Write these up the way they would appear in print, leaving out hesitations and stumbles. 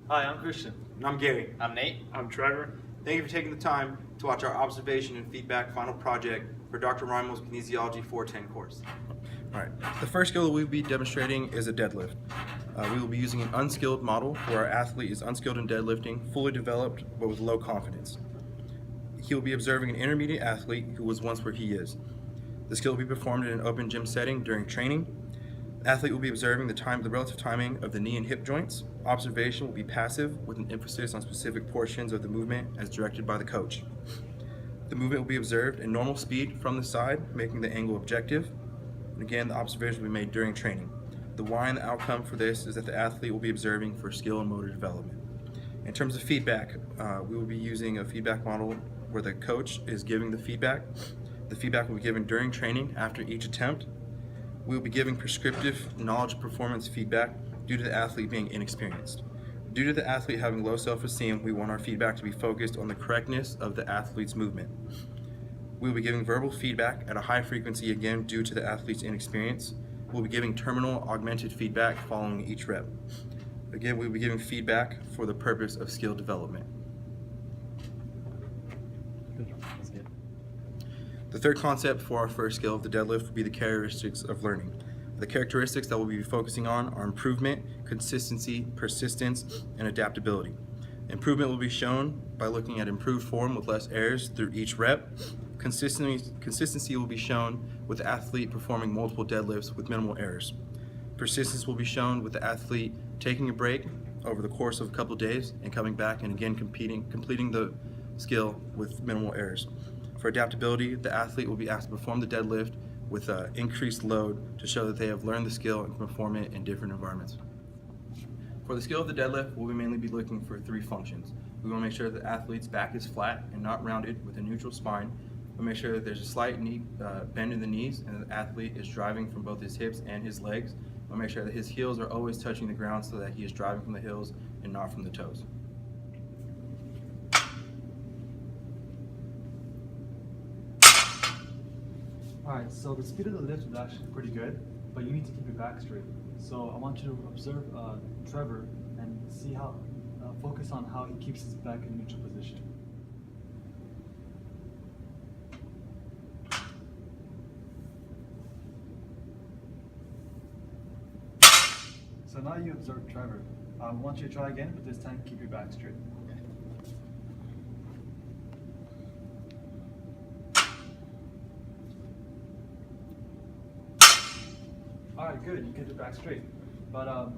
Hi, I'm Christian. And I'm Gary. I'm Nate. I'm Trevor. Thank you for taking the time to watch our observation and feedback final project for Dr. Rymal's Kinesiology 410 course. All right, the first skill that we'll be demonstrating is a deadlift. We will be using an unskilled model where our athlete is unskilled in deadlifting, fully developed, but with low confidence. He will be observing an intermediate athlete who was once where he is. The skill will be performed in an open gym setting during training. The athlete will be observing the relative timing of the knee and hip joints. Observation will be passive with an emphasis on specific portions of the movement as directed by the coach. The movement will be observed in normal speed from the side, making the angle objective. And again, the observation will be made during training. The why and the outcome for this is that the athlete will be observing for skill and motor development. In terms of feedback, we will be using a feedback model where the coach is giving the feedback. The feedback will be given during training after each attempt. We will be giving prescriptive knowledge performance feedback due to the athlete being inexperienced. Due to the athlete having low self-esteem, we want our feedback to be focused on the correctness of the athlete's movement. We will be giving verbal feedback at a high frequency again due to the athlete's inexperience. We'll be giving terminal augmented feedback following each rep. Again, we will be giving feedback for the purpose of skill development. That's good. The third concept for our first skill of the deadlift will be the characteristics of learning. The characteristics that we'll be focusing on are improvement, consistency, persistence, and adaptability. Improvement will be shown by looking at improved form with less errors through each rep. Consistency will be shown with the athlete performing multiple deadlifts with minimal errors. Persistence will be shown with the athlete taking a break over the course of a couple of days and coming back and again completing the skill with minimal errors. For adaptability, the athlete will be asked to perform the deadlift with increased load to show that they have learned the skill and can perform it in different environments. For the skill of the deadlift, we'll mainly be looking for three functions. We want to make sure that the athlete's back is flat and not rounded with a neutral spine. We'll make sure that there's a slight bend in the knees and the athlete is driving from both his hips and his legs. We'll make sure that his heels are always touching the ground so that he is driving from the heels and not from the toes. Alright, so the speed of the lift is actually pretty good, but you need to keep your back straight. So I want you to observe Trevor and see how, focus on how he keeps his back in neutral position. So now you observe Trevor. I want you to try again, but this time keep your back straight. Alright, good, you get your back straight. But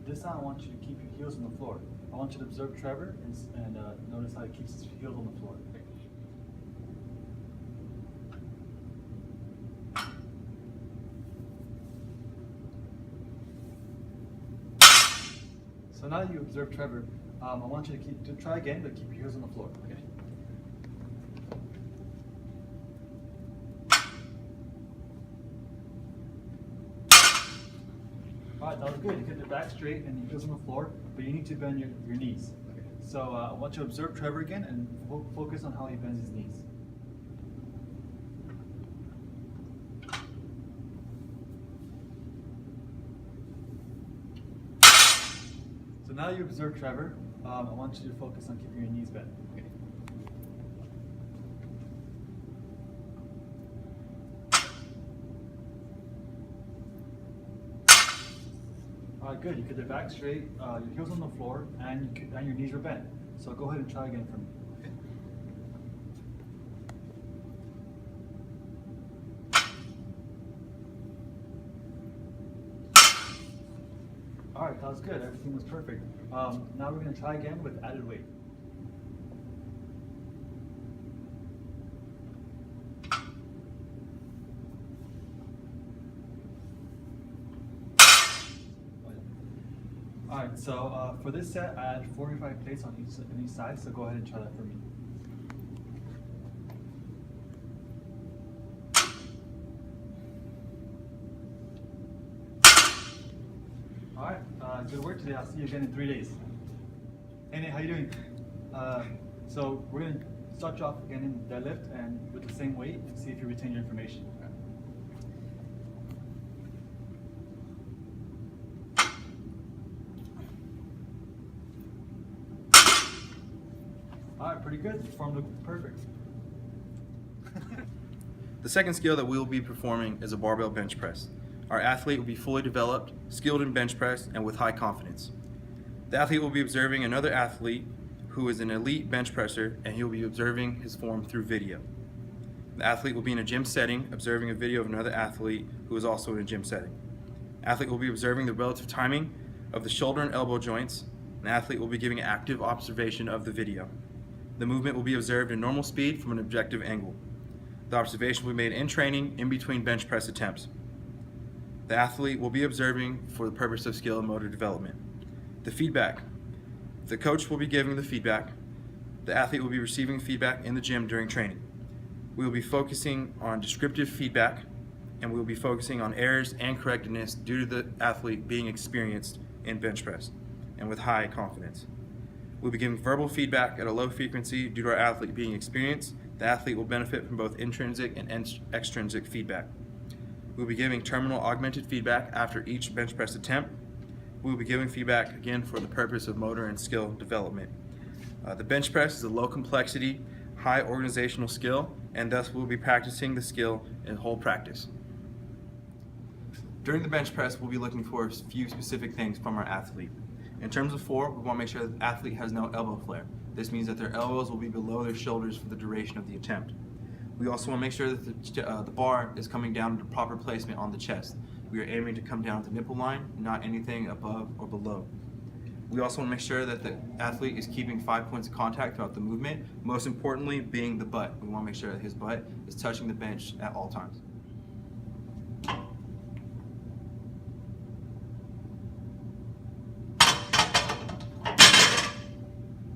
this time I want you to keep your heels on the floor. I want you to observe Trevor and notice how he keeps his heels on the floor. So now you observe Trevor. I want you to try again, but keep your heels on the floor. Okay. Alright, that was good. You get your back straight and your heels on the floor, but you need to bend your knees. Okay. So I want you to observe Trevor again and focus on how he bends his knees. So now you observe Trevor. I want you to focus on keeping your knees bent. Okay. Alright, good. You get your back straight, your heels on the floor, and your knees are bent. So go ahead and try again for me. Okay. Alright, that was good. Everything was perfect. Now we're going to try again with added weight. Alright, so for this set, I add 45 plates on each side, so go ahead and try that for me. Alright, good work today. I'll see you again in 3 days. Hey Nate, how you doing? So we're going to start you off again in deadlift and with the same weight and see if you retain your information. All right, pretty good. Form looked perfect. The second skill that we will be performing is a barbell bench press. Our athlete will be fully developed, skilled in bench press, and with high confidence. The athlete will be observing another athlete who is an elite bench presser, and he will be observing his form through video. The athlete will be in a gym setting, observing a video of another athlete who is also in a gym setting. The athlete will be observing the relative timing of the shoulder and elbow joints, and the athlete will be giving active observation of the video. The movement will be observed in normal speed from an objective angle. The observation will be made in training in between bench press attempts. The athlete will be observing for the purpose of skill and motor development. The feedback. The coach will be giving the feedback. The athlete will be receiving feedback in the gym during training. We will be focusing on descriptive feedback, and we will be focusing on errors and correctness due to the athlete being experienced in bench press and with high confidence. We'll be giving verbal feedback at a low frequency due to our athlete being experienced. The athlete will benefit from both intrinsic and extrinsic feedback. We'll be giving terminal augmented feedback after each bench press attempt. We'll be giving feedback again for the purpose of motor and skill development. The bench press is a low complexity, high organizational skill, and thus we'll be practicing the skill in whole practice. During the bench press, we'll be looking for a few specific things from our athlete. In terms of form, we want to make sure that the athlete has no elbow flare. This means that their elbows will be below their shoulders for the duration of the attempt. We also want to make sure that the bar is coming down to proper placement on the chest. We are aiming to come down at the nipple line, not anything above or below. We also want to make sure that the athlete is keeping 5 points of contact throughout the movement, most importantly being the butt. We want to make sure that his butt is touching the bench at all times.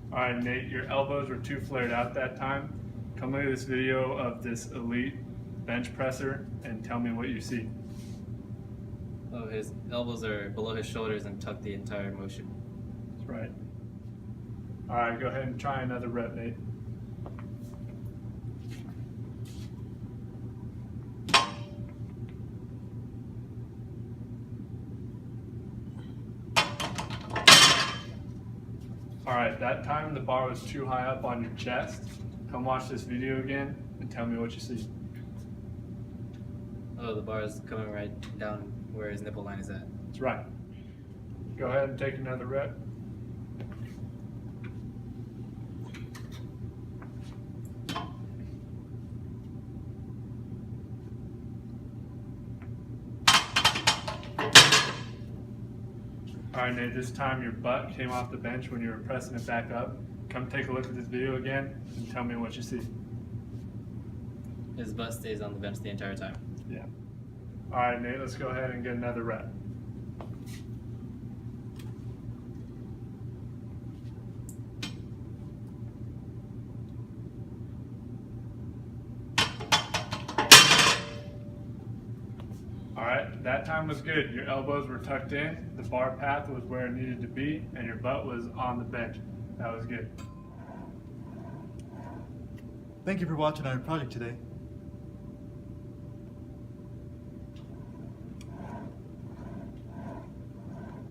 All right, Nate, your elbows were too flared out that time. Come look at this video of this elite bench presser and tell me what you see. Oh, his elbows are below his shoulders and tucked the entire motion. That's right. All right, go ahead and try another rep, Nate. All right, that time the bar was too high up on your chest. Come watch this video again and tell me what you see. Oh, the bar is coming right down where his nipple line is at. That's right. Go ahead and take another rep. All right, Nate, this time your butt came off the bench when you were pressing it back up. Come take a look at this video again and tell me what you see. His butt stays on the bench the entire time. Yeah. All right, Nate, let's go ahead and get another rep. All right, that time was good. Your elbows were tucked in, the bar path was where it needed to be, and your butt was on the bench. That was good. Thank you for watching our project today.